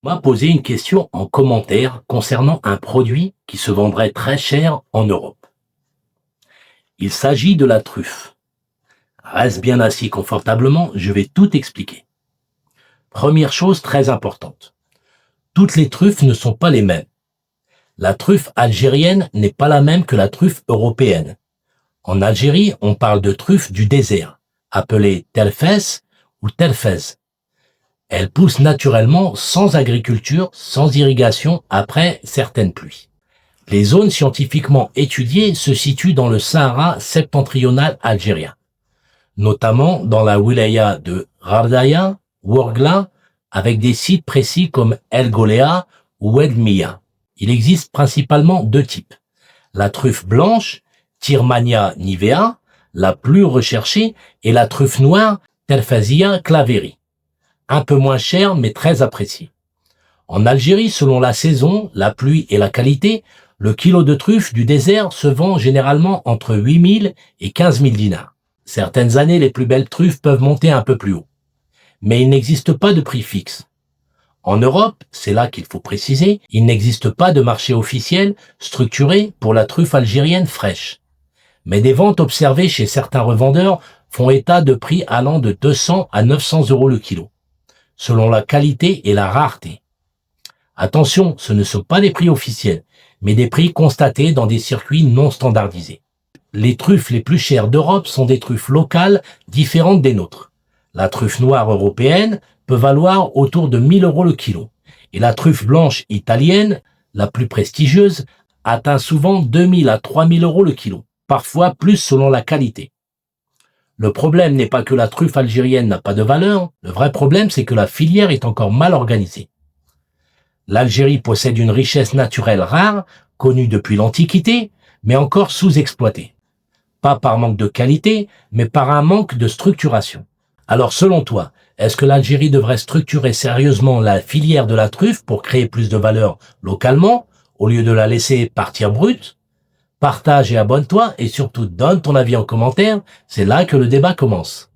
m'a posé une question en commentaire concernant un produit qui se vendrait très cher en Europe. Il s'agit de la truffe. Reste bien assis confortablement, je vais tout expliquer. Première chose très importante. Toutes les truffes ne sont pas les mêmes. La truffe algérienne n'est pas la même que la truffe européenne. En Algérie, on parle de truffe du désert, appelée telfes ou telfez. Elle pousse naturellement sans agriculture, sans irrigation après certaines pluies. Les zones scientifiquement étudiées se situent dans le Sahara septentrional algérien, notamment dans la wilaya de Ghardaya, Ouargla, avec des sites précis comme El Golea ou El Mia. Il existe principalement deux types. La truffe blanche, Tirmania nivea, la plus recherchée, et la truffe noire, Telfazia claveri. Un peu moins chère mais très appréciée. En Algérie, selon la saison, la pluie et la qualité, le kilo de truffe du désert se vend généralement entre 8 000 et 15 000 dinars. Certaines années, les plus belles truffes peuvent monter un peu plus haut. Mais il n'existe pas de prix fixe. En Europe, c'est là qu'il faut préciser, il n'existe pas de marché officiel structuré pour la truffe algérienne fraîche. Mais des ventes observées chez certains revendeurs font état de prix allant de 200 à 900 € le kilo, selon la qualité et la rareté. Attention, ce ne sont pas des prix officiels, mais des prix constatés dans des circuits non standardisés. Les truffes les plus chères d'Europe sont des truffes locales différentes des nôtres. La truffe noire européenne peut valoir autour de 1 000 € le kilo, et la truffe blanche italienne, la plus prestigieuse, atteint souvent 2 000 à 3 000 € le kilo, parfois plus selon la qualité. Le problème n'est pas que la truffe algérienne n'a pas de valeur, le vrai problème c'est que la filière est encore mal organisée. L'Algérie possède une richesse naturelle rare, connue depuis l'Antiquité, mais encore sous-exploitée. Pas par manque de qualité, mais par un manque de structuration. Alors selon toi, est-ce que l'Algérie devrait structurer sérieusement la filière de la truffe pour créer plus de valeur localement, au lieu de la laisser partir brute? Partage et abonne-toi et surtout donne ton avis en commentaire, c'est là que le débat commence.